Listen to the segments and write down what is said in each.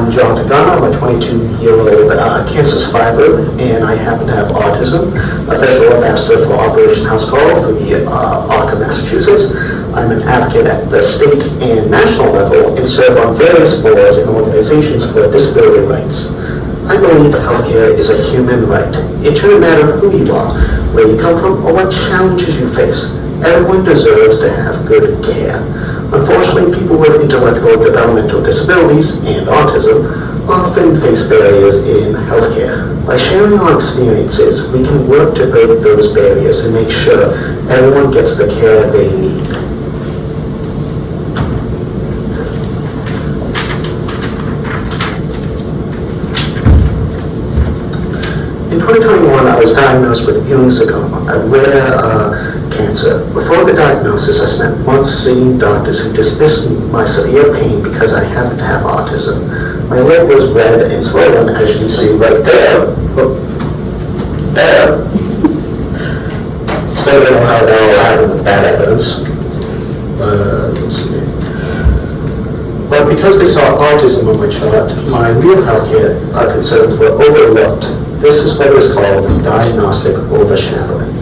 I'm John Tagano. I'm a 22-year-old cancer survivor, and I happen to have autism, official ambassador for Operation House Call through the ARC of Massachusetts. I'm an advocate at the state and national level and serve on various boards and organizations for disability rights. I believe healthcare is a human right. It shouldn't matter who you are, where you come from, or what challenges you face. Everyone deserves to have good care. Unfortunately, people with intellectual developmental disabilities and autism often face barriers in healthcare. By sharing our experiences, we can work to break those barriers and make sure everyone gets the care they need. In 2021, I was diagnosed with Ewing sarcoma, a rare cancer. Before the diagnosis, I spent months seeing doctors who dismissed my severe pain because I happened to have autism. My leg was red and swollen, as you can see right there. There. Still don't know how that all happened with that evidence. Let's see. But because they saw autism on my chart, my real healthcare concerns were overlooked. This is what is called diagnostic overshadowing.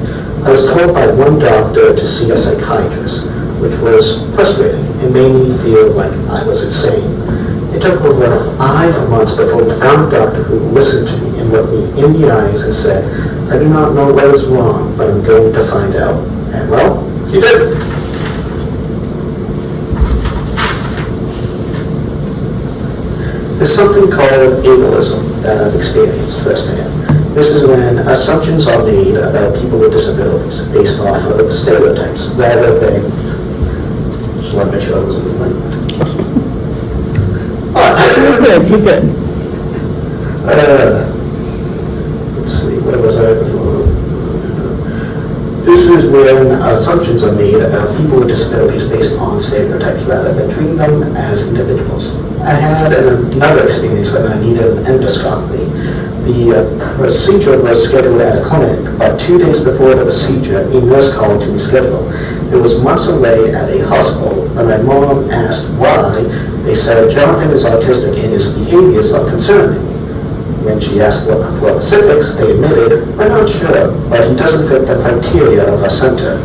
I was told by one doctor to see a psychiatrist, which was frustrating and made me feel like I was insane. It took over 5 months before we found a doctor who listened to me and looked me in the eyes and said, "I do not know what is wrong, but I'm going to find out." And well, he did. There's something called ableism that I've experienced firsthand. This is when assumptions are made about people with disabilities based off of stereotypes rather than, just want to make sure I wasn't moving. You're good. Let's see, where was I before? This is when assumptions are made about people with disabilities based on stereotypes rather than treating them as individuals. I had another experience when I needed an endoscopy. The procedure was scheduled at a clinic, but 2 days before the procedure, a nurse called to reschedule. It was months away at a hospital. When my mom asked why, they said Jonathan is autistic and his behaviors are concerning. When she asked for specifics, they admitted, "We're not sure, but he doesn't fit the criteria of our center."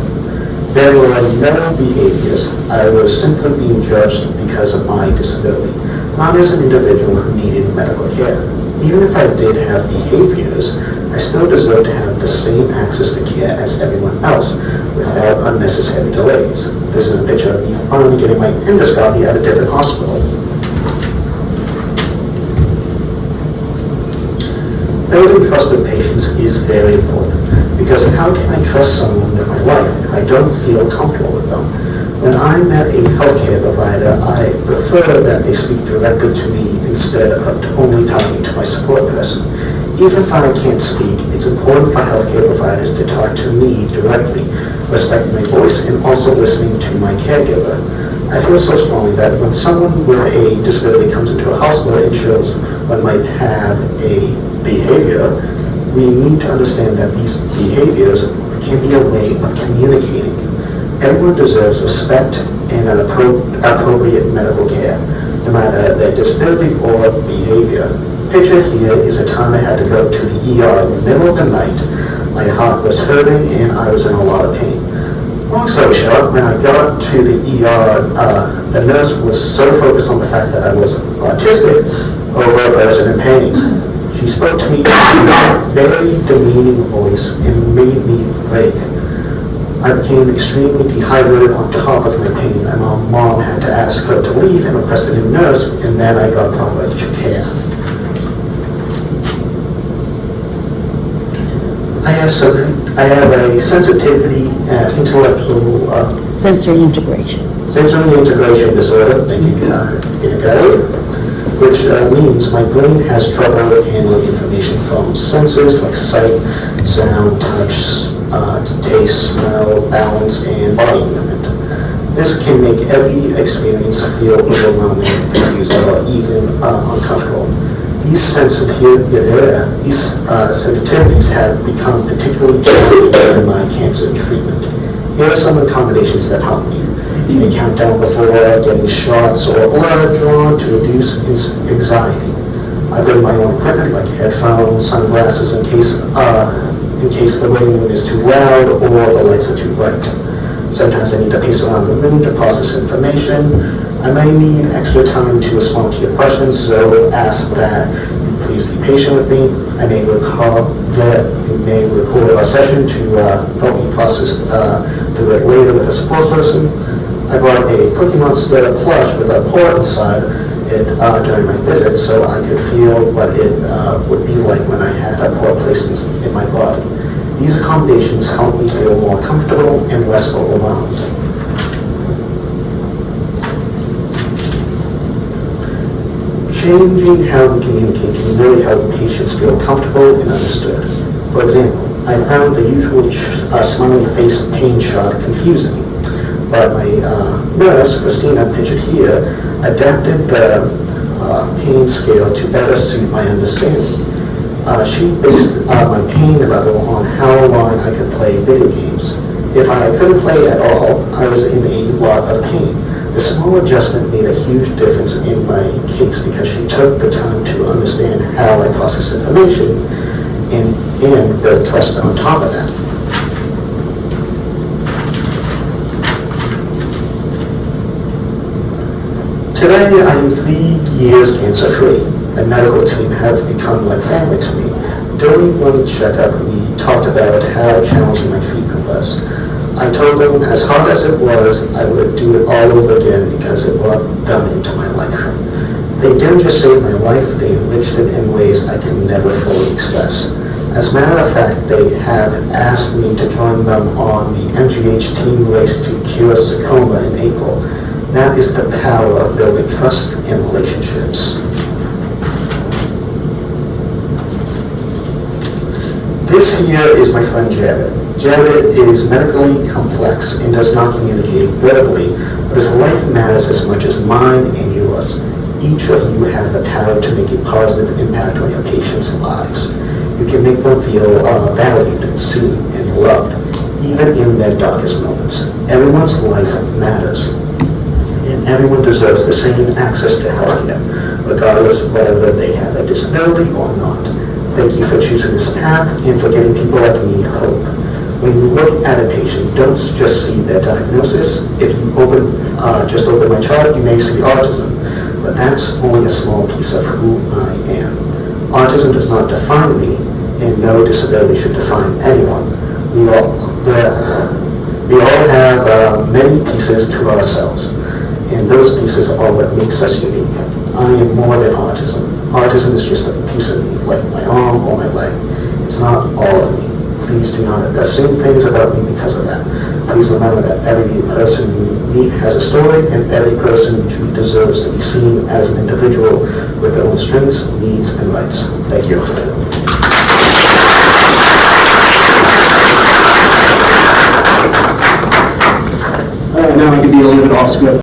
There were no behaviors. I was simply being judged because of my disability, not as an individual who needed medical care. Even if I did have behaviors, I still deserve to have the same access to care as everyone else without unnecessary delays. This is a picture of me finally getting my endoscopy at a different hospital. Building trust with patients is very important, because how can I trust someone with my life if I don't feel comfortable with them? When I'm at a healthcare provider, I prefer that they speak directly to me instead of only talking to my support person. Even if I can't speak, it's important for healthcare providers to talk to me directly, respecting my voice and also listening to my caregiver. I feel so strongly that when someone with a disability comes into a hospital and shows one might have a behavior, we need to understand that these behaviors can be a way of communicating. Everyone deserves respect and an appropriate medical care, no matter their disability or behavior. Picture here is a time I had to go to the ER in the middle of the night. My heart was hurting and I was in a lot of pain. Long story short, when I got to the ER, the nurse was so focused on the fact that I was autistic over a person in pain. She spoke to me in a very demeaning voice and made me break. I became extremely dehydrated on top of my pain, and my mom had to ask her to leave and request a new nurse, and then I got proper care. I have a sensitivity and intellectual... Sensory integration. Sensory integration disorder, thank you, which means my brain has trouble handling information from senses like sight, sound, touch, taste, smell, balance, and body movement. This can make every experience feel overwhelming, confusing, or even uncomfortable. These sensitivities have become particularly challenging in my cancer treatment. Here are some of the combinations that help me. being counted down before getting shots or blood drawn to reduce anxiety. I bring my own equipment like headphones, sunglasses in case the waiting room is too loud or the lights are too bright. Sometimes I need to pace around the room to process information. I may need extra time to respond to your questions, so ask that you please be patient with me. I may record our session to help me process through it later with a support person. I brought a Cookie Monster plush with a port inside it during my visit, so I could feel what it would be like when I had a port placed in my body. These accommodations help me feel more comfortable and less overwhelmed. Changing how we communicate can really help patients feel comfortable and understood. For example, I found the usual smiley face pain chart confusing, but my nurse, Christina, pictured here, adapted the pain scale to better suit my understanding. She based my pain level on how long I could play video games. If I couldn't play at all, I was in a lot of pain. The small adjustment made a huge difference in my case because she took the time to understand how I process information and build trust on top of that. Today, I am 3 years cancer-free. The medical team has become like family to me. During one checkup, we talked about how challenging my treatment was. I told them as hard as it was, I would do it all over again because it brought them into my life. They didn't just save my life, they enriched it in ways I can never fully express. As a matter of fact, they have asked me to join them on the MGH team race to cure sarcoma in April. That is the power of building trust and relationships. This here is my friend Jared. Jared is medically complex and does not communicate verbally, but his life matters as much as mine and yours. Each of you have the power to make a positive impact on your patients' lives. You can make them feel valued, seen, and loved, even in their darkest moments. Everyone's life matters, and everyone deserves the same access to healthcare, regardless of whether they have a disability or not. Thank you for choosing this path and for giving people like me hope. When you look at a patient, don't just see their diagnosis. If you just open my chart, you may see autism, but that's only a small piece of who I am. Autism does not define me, and no disability should define anyone. We all have many pieces to ourselves, and those pieces are what makes us unique. I am more than autism. Autism is just a piece of me, like my arm or my leg. It's not all of me. Please do not assume things about me because of that. Please remember that every person you meet has a story, and every person deserves to be seen as an individual with their own strengths, needs, and rights. Thank you. Now I can be a little bit off script.